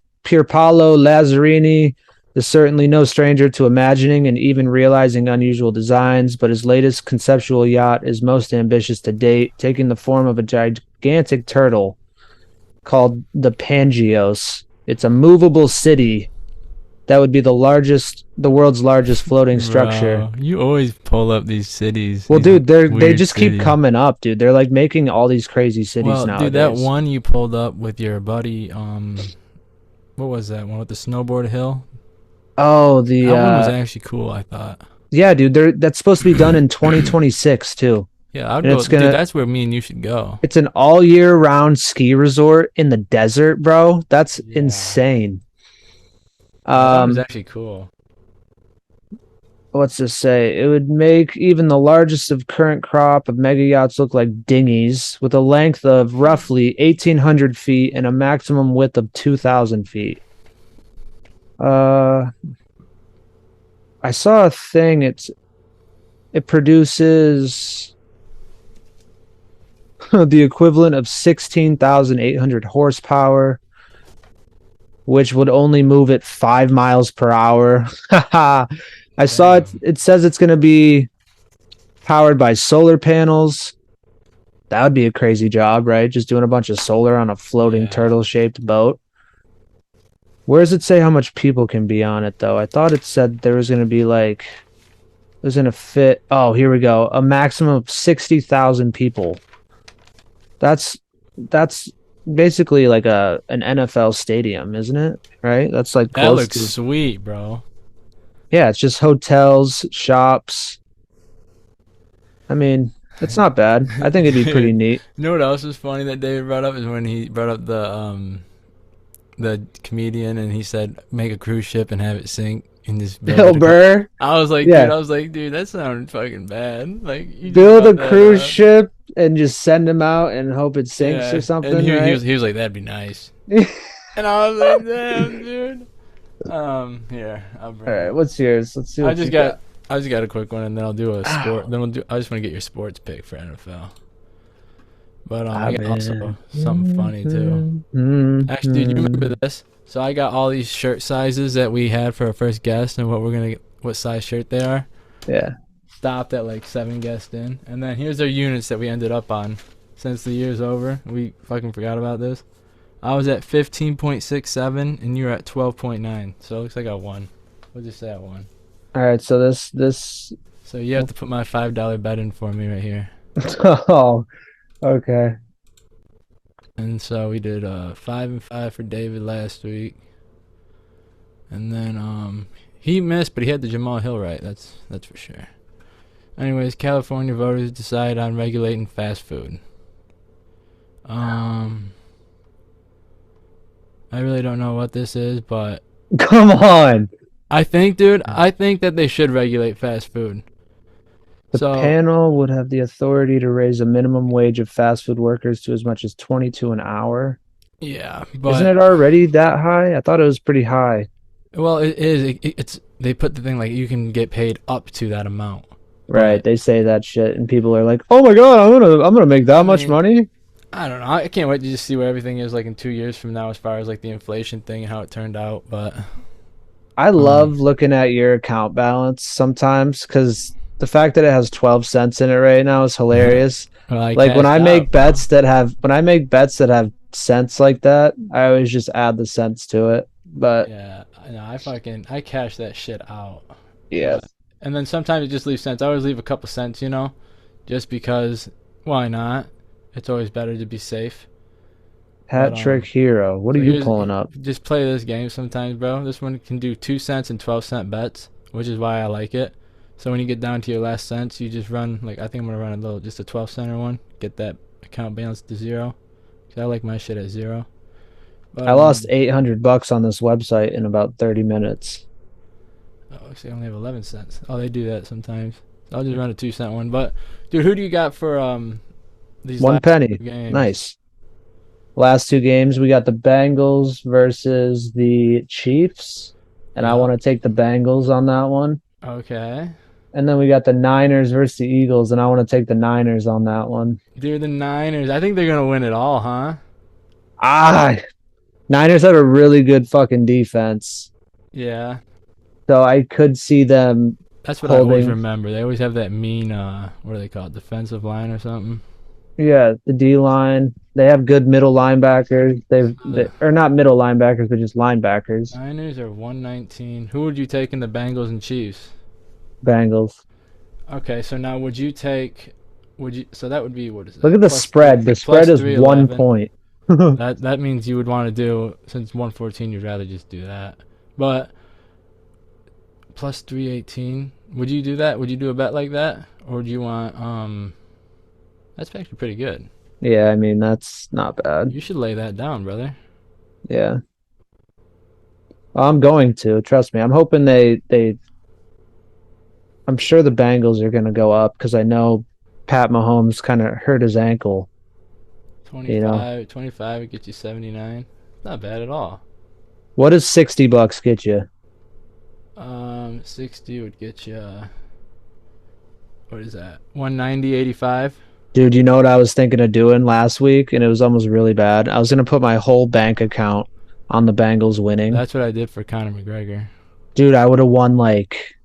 Lazzarini is certainly no stranger to imagining and even realizing unusual designs, but his latest conceptual yacht is most ambitious to date, taking the form of a gigantic turtle called the Pangios. It's a movable city that would be the world's largest floating structure. Bro, you always pull up these cities. Well, these dude, they weird just cities. keep coming up, dude. They're like making all these crazy cities Well, nowadays. dude, that one you pulled up with your buddy, what was that one with the snowboard hill? Oh, That one was actually cool, I thought. yeah, dude. That's supposed to be done in 2026 too. Yeah, I'd And go. it's gonna- Dude, that's where me and you should go. It's an all year round ski resort in the desert, bro. That's insane. That was actually cool. What's this say? It would make even the largest of current crop of mega yachts look like dinghies with a length of roughly 1,800 feet and a maximum width of 2,000 feet. I saw a thing. It produces the equivalent of 16,800 horsepower, which would only move at 5 miles per hour. I saw it. It says it's going to be powered by solar panels. That would be a crazy job, right? Just doing a bunch of solar on a floating Yeah. turtle-shaped boat. Where does it say how much people can be on it, though? I thought it said there was going to be like, it was going to fit. Oh, here we go. A maximum of 60,000 people. That's basically like an NFL stadium, isn't it? Right? That's like That close looks to. sweet, bro. Yeah, it's just hotels, shops. I mean, it's not bad. I think it'd be pretty Dude, neat. you know what else was funny that David brought up is when he brought up the comedian and he said make a cruise ship and have it sink and just build Bill it. Burr. I was like, Yeah. dude, that sounded fucking bad. Like you just Build a brought that cruise up. ship and just send them out and hope it sinks Yeah. or something, And he right? was like, that'd be nice. And I was like, damn, dude. Here, I'll bring All right, it. what's yours? Let's see what I just you got a quick one, and then I'll do a sport. Ow. Then I just want to get your sports pick for NFL. But I I've got also been- something funny too. Actually, dude, you remember this? So I got all these shirt sizes that we had for our first guest, and what size shirt they are. Yeah. Stopped at like 7 guests in, and then here's our units that we ended up on. Since the year's over, we fucking forgot about this. I was at 15.67, and you were at 12.9. So it looks like I won. We'll just say I won. All right, so this So you have to put my $5 bet in for me right here. Oh, okay. And so we did 5 and 5 for David last week. And then he missed, but he had the Jamal Hill right. That's for sure. Anyways, California voters decide on regulating fast food. I really don't know what this is, but Come on. I think that they should regulate fast food. The So panel would have the authority to raise a minimum wage of fast food workers to as much as 22 an hour. yeah, but Isn't it already that high? I thought it was pretty high. well, it is. It's they put the thing like you can get paid up to that amount. Right, they say that shit and people are like, "Oh my god, I'm gonna make that much mean, money." I don't know. I can't wait to just see where everything is like in 2 years from now, as far as like the inflation thing and how it turned out. But I love looking at your account balance sometimes because the fact that it has 12 cents in it right now is hilarious. well, Like when cashed I out, make bro. bets that have cents like that, I always just add the cents to it. But Yeah, I know. I cash that shit out. yeah, And then sometimes it just leaves cents. I always leave a couple cents, just because. Why not? It's always better to be safe. Hat But, Trick Hero. What are So you here's- pulling up? Just play this game sometimes, bro. This one can do 2 cents and 12-cent bets, which is why I like it. So when you get down to your last cents, you just run I think I'm gonna run just a 12-center one. Get that account balance to 0. 'Cause I like my shit at 0. But, I lost $800 on this website in about 30 minutes. Oh, actually, I only have 11 cents. Oh, they do that sometimes. So I'll just run a 2-cent one. But dude, who do you got for these One last penny. 2 games? Nice. Last 2 games, we got the Bengals versus the Chiefs, and I Yeah. want to take the Bengals on that one. Okay. And then we got the Niners versus the Eagles, and I want to take the Niners on that one. Dude, the Niners. I think they're gonna win it all, huh? Niners have a really good fucking defense, Yeah. so I could see them. That's what I always Holding. remember. They always have that mean, what do they call it, defensive line or something. Yeah, the D line. They have good middle linebackers. Or not middle linebackers, but just linebackers. Niners are 119. Who would you take in the Bengals and Chiefs? Bengals. Okay, so now so that would be, what is it? Look at the Plus spread. three- The spread plus is 1 311. point. That means you would want to do, since 114, you'd rather just do that. But plus 318, would you do that? Would you do a bet like that, or do you want? That's actually pretty good. Yeah, I mean that's not bad. You should lay that down, brother. Yeah, I'm going to trust me. I'm hoping I'm sure the Bengals are going to go up because I know Pat Mahomes kind of hurt his ankle. 25 would get you 79. Not bad at all. What does $60 get you? 60 would get you. What is that? 190.85. Dude, you know what I was thinking of doing last week, and it was almost really bad. I was going to put my whole bank account on the Bengals winning. That's what I did for Conor McGregor. Dude, I would have won like,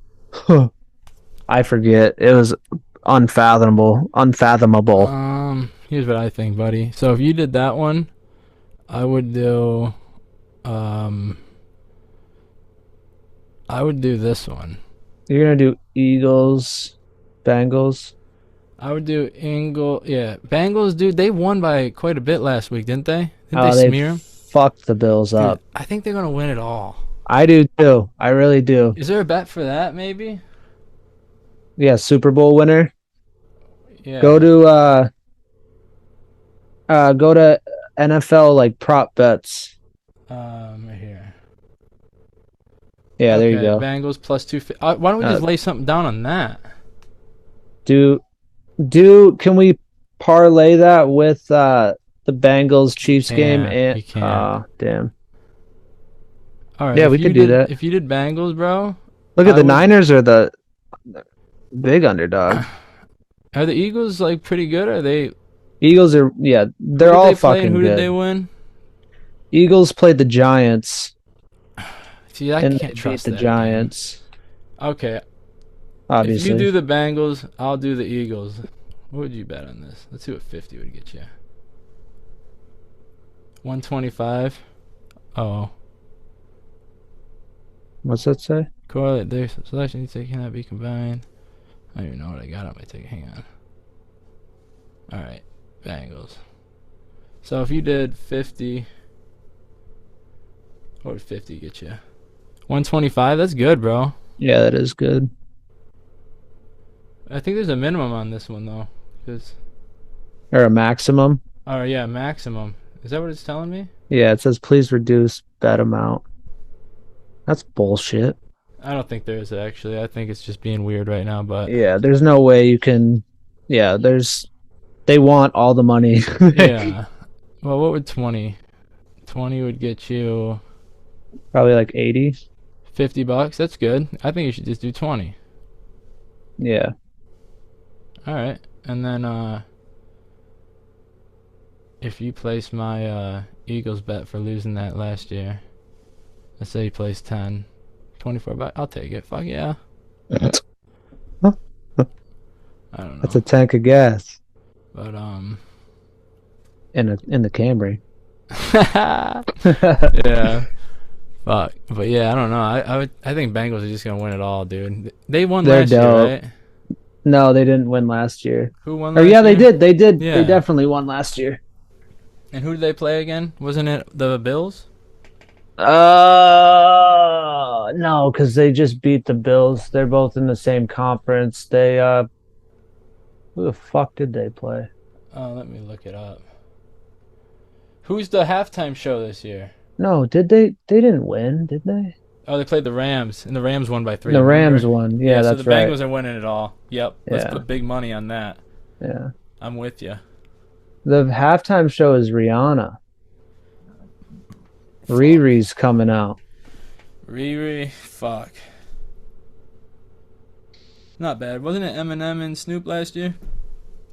I forget. It was unfathomable. Here's what I think, buddy. So if you did that one, I would do this one. You're gonna do Eagles, Bengals. I would do Bengals, dude. They won by quite a bit last week, didn't they? Didn't Oh, they smear them? Fucked the Bills up. I think they're gonna win it all. I do too. I really do. Is there a bet for that? Maybe. Yeah, Super Bowl winner. Yeah. Go to NFL like prop bets. Right here. Yeah, there you go. Bengals plus 250. Why don't we just lay something down on that? Can we parlay that with the Bengals Chiefs game? And you can. Damn. All right. Yeah, we could do that. If you did Bengals, bro. Look at the Niners are the big underdog. Are the Eagles like pretty good? Are they? Eagles are they're all fucking who good. Did they win? Eagles played the Giants. See, I can't trust the Giants. Game. Okay. Obviously. If you do the Bengals, I'll do the Eagles. What would you bet on this? Let's see what 50 would get you. 125. Oh. What's that say? Correlate their selection cannot be combined. I don't even know what I got on my ticket. Hang on. Alright. Bengals. So if you did 50, what would 50 get you? 125? That's good, bro. Yeah, that is good. I think there's a minimum on this one, though. Or a maximum? Oh, yeah, maximum. Is that what it's telling me? Yeah, it says please reduce bet amount. That's bullshit. I don't think there is, actually. I think it's just being weird right now, but... Yeah, there's no way you can... Yeah, they want all the money. Yeah. Well, what would 20? 20 would get you... Probably like 80. $50? That's good. I think you should just do 20. Yeah. Alright. And then, if you place my, Eagles bet for losing that last year, let's say you placed 10, $24, I'll take it. Fuck yeah. I don't know. That's a tank of gas. But, in the Camry. Yeah. Fuck. But yeah, I don't know. I think Bengals are just gonna win it all, dude. They won last year, right? No, they didn't win last year. Who won last year? Yeah, they did. They did. Yeah. They definitely won last year. And who did they play again? Wasn't it the Bills? No, because they just beat the Bills. They're both in the same conference. They who the fuck did they play? Oh, let me look it up. Who's the halftime show this year? No, did they? They didn't win, did they? Oh, they played the Rams, and the Rams won by 3. The Rams won. Yeah, that's so the right. Bengals are winning it all. Yep. Let's Yeah. put big money on that. Yeah. I'm with you. The halftime show is Rihanna. Riri's coming out. Riri, fuck. Not bad. Wasn't it Eminem and Snoop last year?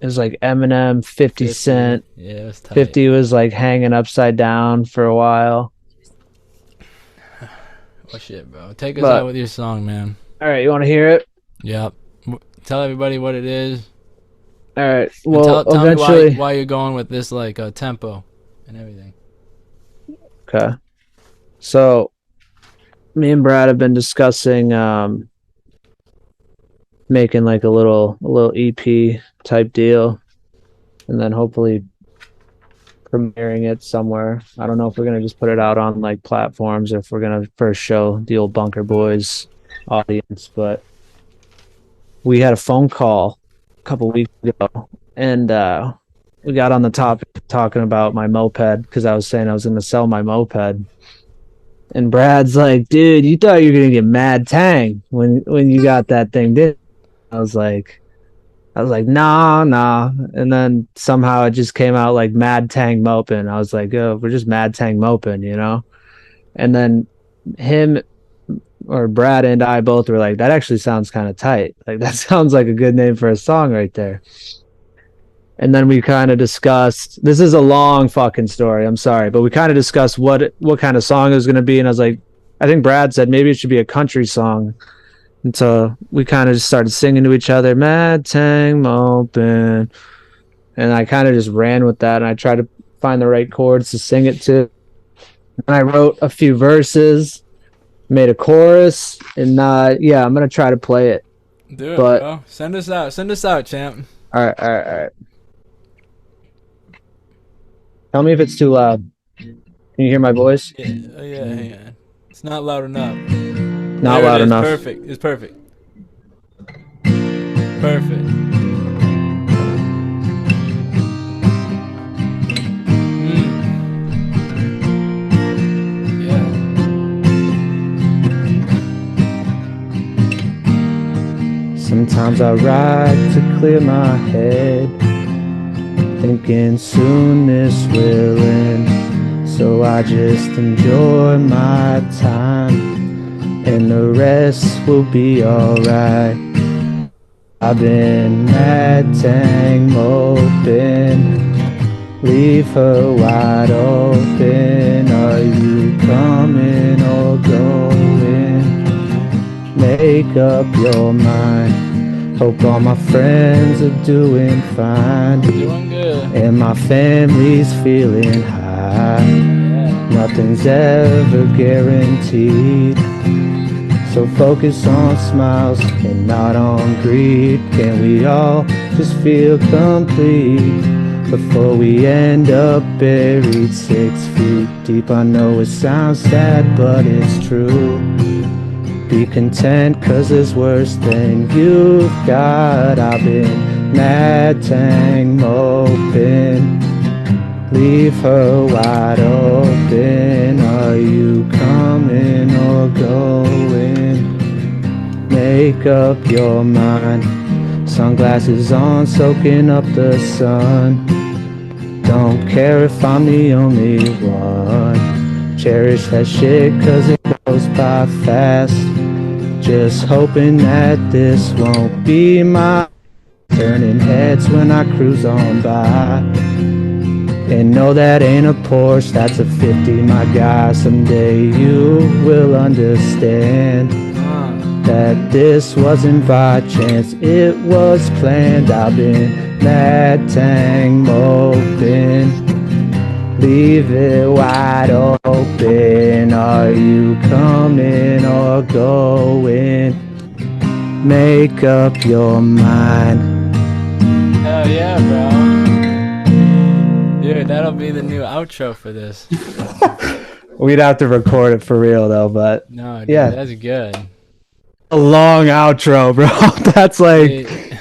It was like Eminem, 50 Cent. Yeah, it was tight. 50 was like hanging upside down for a while. Well, shit, bro. Take us out with your song, man. All right, you want to hear it? Yep. Tell everybody what it is. All right. And Well, tell eventually. me why you're going with this like tempo and everything. Okay. So, me and Brad have been discussing making like a little EP type deal, and then hopefully premiering it somewhere. I don't know if we're gonna just put it out on like platforms or if we're gonna first show the old Bunker Boys audience. But we had a phone call a couple weeks ago, and we got on the topic talking about my moped because I was saying I was gonna sell my moped. And Brad's like, dude, you thought you were gonna get MadTang when you got that thing, didn't you? I was like, nah. And then somehow it just came out like MadTang Moping. I was like, oh, we're just MadTang Moping, you know? And then him or Brad and I both were like, that actually sounds kind of tight. Like, that sounds like a good name for a song right there. And then we kind of discussed, this is a long fucking story, I'm sorry, but we kind of discussed what kind of song it was going to be. And I was like, I think Brad said maybe it should be a country song. And so we kind of just started singing to each other, MadTang, Moping. And I kind of just ran with that, and I tried to find the right chords to sing it to. And I wrote a few verses, made a chorus, and yeah, I'm gonna try to play it. Do it, But bro. Send us out. Send us out, champ. all right, all right, all right. Tell me if it's too loud. Can you hear my voice? Yeah, oh, yeah, hang on. It's not loud enough. Not There loud it is. enough. Perfect. It's perfect. Perfect. Yeah. Sometimes I ride to clear my head, thinking soon this will end. So I just enjoy my time, and the rest will be alright. I've been MadTang moping, leave her wide open. Are you coming or going? Make up your mind. Hope all my friends are doing fine, Doing good. and my family's feeling high. Yeah. Nothing's ever guaranteed, so focus on smiles and not on greed. Can we all just feel complete before we end up buried 6 feet deep? I know it sounds sad, but it's true. Be content, cause there's worse than you've got. I've been MadTang moping, leave her wide open. Are you coming or going? Make up your mind. Sunglasses on, soaking up the sun. Don't care if I'm the only one. Cherish that shit, cause it goes by fast. Just hoping that this won't be my turning heads when I cruise on by. And no, that ain't a Porsche, that's a 50, my guy. Someday you will understand that this wasn't by chance, it was planned. I've been MadTang moping, leave it wide open. Are you coming or going? Make up your mind. Hell yeah, bro. Dude, that'll be the new outro for this. We'd have to record it for real though, but No, dude, yeah. that's good. A long outro, bro. That's like, Hey,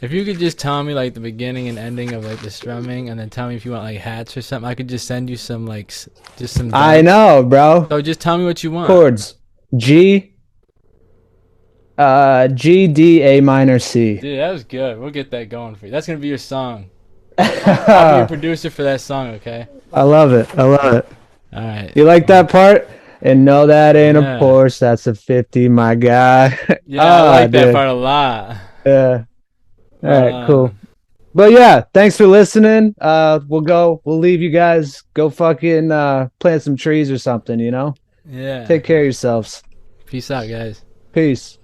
if you could just tell me like the beginning and ending of like the strumming, and then tell me if you want like hats or something, I could just send you some like just some. I know, bro. So just tell me what you want. Chords. G, G, D, A minor, C. Dude, that was good. We'll get that going for you. That's gonna be your song. I'll be your producer for that song, okay? I love it. I love it. All right. You like that part? And no, that ain't Yeah. a Porsche. That's a 50, my guy. Yeah, I like that dude. part a lot. Yeah. All right, cool. But yeah, thanks for listening. We'll leave you guys. Go fucking plant some trees or something, you know? Yeah. Take care of yourselves. Peace out, guys. Peace.